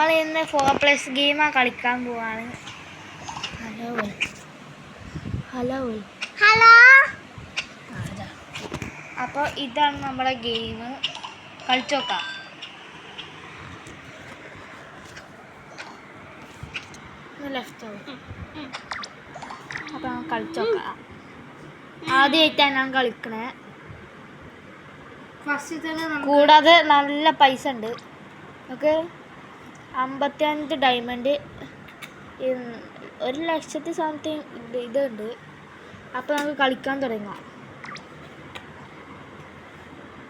നമ്മൾ ഇന്ന് 4+ ഗെയിമാണ് കളിക്കാൻ പോവാണ്. ഹലോ അപ്പോൾ ഇതാണ് നമ്മളെ ഗെയിം. കളിച്ചു നോക്കാം. ലെഫ്റ്റ് അപ്പോൾ ഞാൻ കളിച്ചു നോക്കാം. ആദ്യമായിട്ടാണ് ഞാൻ കളിക്കണേ. കൂടാതെ നല്ല പൈസ ഉണ്ട്. നമുക്ക് 55 ഡയമണ്ട്, 1,00,000 സംതിങ് ഇതുണ്ട്. അപ്പോൾ നമുക്ക് കളിക്കാൻ തുടങ്ങാം.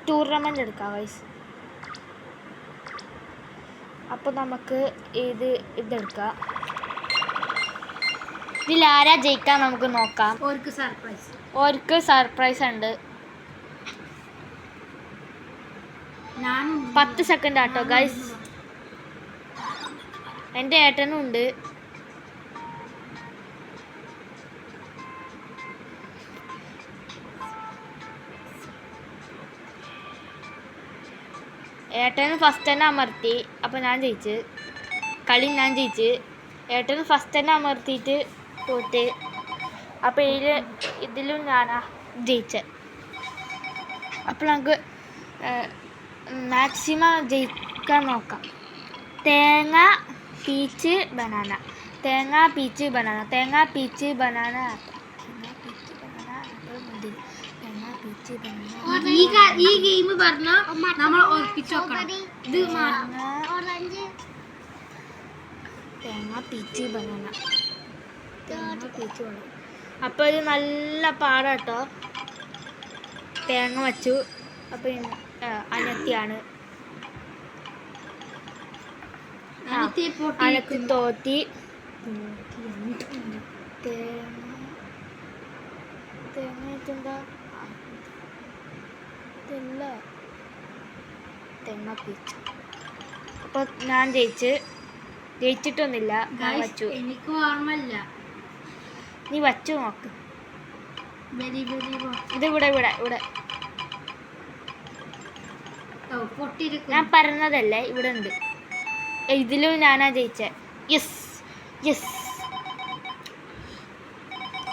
ടൂർണമെൻ്റ് എടുക്കാം ഗൈസ്. അപ്പോൾ നമുക്ക് ഇതെടുക്കാം. ഇതിൽ ആരാ ജയിക്കാൻ നമുക്ക് നോക്കാം. ഓർക്ക് സർപ്രൈസ് ഉണ്ട്. 10 സെക്കൻഡ് ആട്ടോ ഗൈസ്. എൻ്റെ ഏട്ടനും ഉണ്ട്. ഏട്ടന് ഫസ്റ്റ് തന്നെ അമർത്തി. അപ്പോൾ ഞാൻ ജയിച്ച്. ഞാൻ ജയിച്ച്. ഏട്ടന് ഫസ്റ്റ് തന്നെ അമർത്തിയിട്ട് പോയിട്ട്. അപ്പോൾ ഇതിലും ഞാനാ ജയിച്ചത്. അപ്പോൾ നമുക്ക് മാക്സിമം ജയിക്കാൻ നോക്കാം. തേങ്ങ പീച്ച് ബനാന. ഈ ഗെയിം പറഞ്ഞാൽ നമ്മൾ ഉറപ്പിച്ചു നോക്കണം. തേങ്ങ പീച്ച് ബനാന. അപ്പോൾ ഇത് നല്ല പാടാട്ടോ. തേങ്ങ വച്ചു. അപ്പോൾ അനത്തിയാണ്. അനക്ക് തോത്തി. തേങ്ങ എന്താ തേങ്ങ പീച്ച്. അപ്പോൾ ഞാൻ ജയിച്ചിട്ടൊന്നുമില്ല. ഞാൻ വച്ചു. എനിക്ക് ഓർമ്മയില്ല. നീ വച്ചു നോക്ക്. ഇത് ഇവിടെ ഞാൻ പറഞ്ഞതല്ലേ, ഇവിടെ ഉണ്ട്. ഇതിലും ഞാനാ ജയിച്ചേ. യെസ്.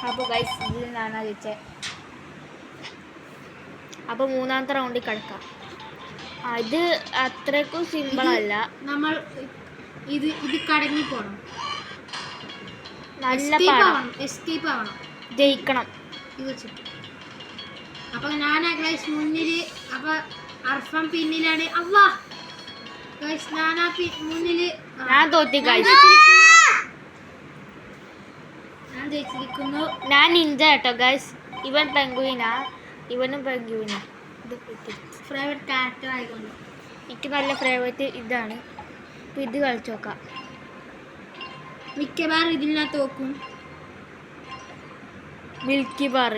അപ്പോൾ ഗൈസ് ഇതിലും ഞാനാ ജയിച്ചേ. അപ്പോൾ മൂന്നാമത്തെ റൗണ്ടിൽ കിടക്കാം. ഇത് അത്രയ്ക്കും സിമ്പിളല്ല. നമ്മൾ ഇത് കടങ്ങി പോകണം. നല്ല എസ്കേപ്പ് ആവണം. ജയിക്കണം. ഇത് വെച്ചിട്ട് അപ്പോൾ ഞാനാ ഗൈസ് മുന്നിൽ. അപ്പോൾ അർഫം പിന്നിലാണ്. അല്ലാ ഗൈസ് ഞാനാ മുന്നിൽ. ഞാൻ തോറ്റി ഗൈസ്. ഞാൻ ജയിച്ചിരിക്കുന്നു. ഞാൻ നിഞ്ച കേട്ടോ ഗൈസ്. ഇവൻ പെങ്കുവിനാ. ഇവനും പെങ്കുവിനാ. ഇത് ഫേവറേറ്റ് ക്യാരക്ടർ ആയിക്കൊണ്ട് എനിക്ക് നല്ല ഫേവറേറ്റ് ഇതാണ്. അപ്പോൾ ഇത് കളിച്ചു നോക്കാം. മിക്കവാറും ഇതിനകത്ത് നോക്കും. Milky bar.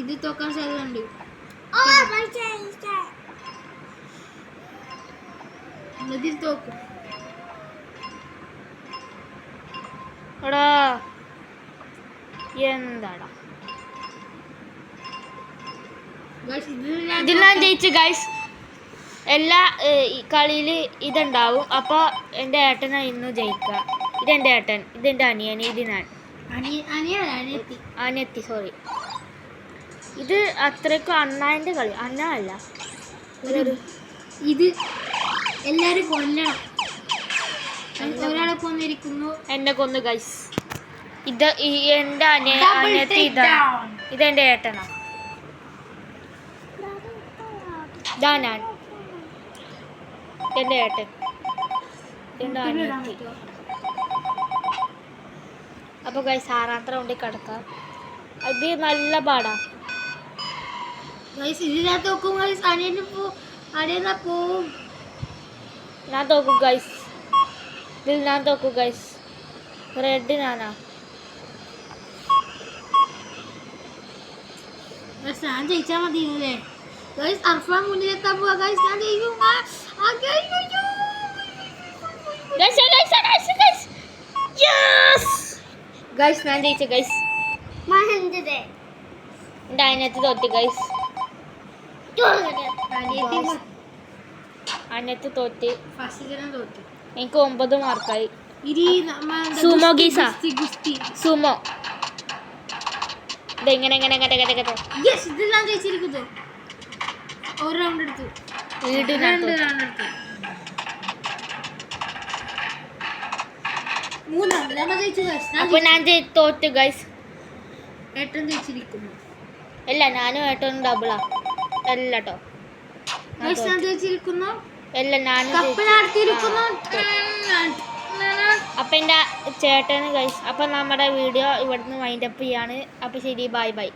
ഇത് തോക്കാൻ സാധ്യതയുണ്ട്. ഇതിൽ തോക്കും. എടാ എന്താടാ. ഇതിൽ ഞാൻ ജയിച്ചു ഗൈസ്. എല്ലാ കളിയിൽ ഇതുണ്ടാവും. അപ്പോൾ എൻ്റെ ഏട്ടനാ ഇന്ന് ജയിക്കുക. ഇതെൻ്റെ ഏട്ടൻ, ഇതെൻ്റെ അനിയൻ, ഇത് ഞാൻ അനിയത്തി. സോറി, ഇത് അത്രയ്ക്കും അണ്ണാൻ്റെ കളി. അണ്ണ അല്ല, ഇത് എല്ലാവരും കൊല്ലണം. ഒരാളെ കൊന്നിരിക്കുന്നു. എന്നെ കൊന്നു ഗൈസ്. ഇത് എൻ്റെ അനിയത്തി. ഇതെൻ്റെ ഏട്ടനാ. ഇതാ ഞാൻ, എൻ്റെ ഏട്ടൻ, എൻ്റെ അനിയത്തി. അപ്പോൾ ഗൈസ് ആറാമത്തെ റൗണ്ടിൽ കിടക്കാം. അത് നല്ല പാടാ ഗൈസ്. ഇതിനകത്ത് നോക്കും ഗൈസ്. അനിയനാ പോവും. ഞാൻ തോക്കും ഗൈസ്. ഇതിൽ ഞാൻ തോക്കും ഗൈസ്. റെഡ് ഞാനാ. ഞാൻ ജയിച്ചാൽ മതിയല്ലേ ഗൈസ്. അർഫാൻ മുന്നിലെത്താൻ പോവാ ഗൈസ്. ഞാൻ ജയിക്കും. ഗൈസ് ഞാൻ ജയിച്ചു ഗൈസ്. എൻ്റെ അതിനകത്ത് തോറ്റി ഗൈസ്. അന്നത്ത് തോറ്റ്. ഫസ്റ്റ് തന്നെ തോറ്റു. എനിക്ക് 9 മാർക്കായി. ഇനി സുമോ ഗീസ. ഗുസ്തി. സുമോ ഇതെങ്ങനെ എങ്ങനെ യെസ്, ഇതെല്ലാം ജയിച്ചിരിക്കുന്നു. ഒരു റൗണ്ട് എടുത്തു. രണ്ട് റൗണ്ട് എടുത്തു. 3 റൗണ്ട് നമ്മൾ ജയിച്ചു ഗൈസ്. അപ്പൊ ഞാൻ തോറ്റ് ഗൈസ്. ഏട്ടൻ ജയിച്ചിരിക്കുന്നു. അല്ല ഞാനും ഏട്ടനും ഡബിളാ. അല്ല കേട്ടോ, ഗൈസ് ഞാൻ ജയിച്ചിരിക്കുന്നു. അല്ല ഞാനും കപ്പ് നടത്തിയിരിക്കുന്നു. അപ്പൊ എൻ്റെ ചേട്ടന് ഗൈസ്. അപ്പൊ നമ്മുടെ വീഡിയോ ഇവിടുന്ന് വൈൻഡപ്പ് ചെയ്യാണ്. അപ്പൊ ശരി, ബൈ ബൈ.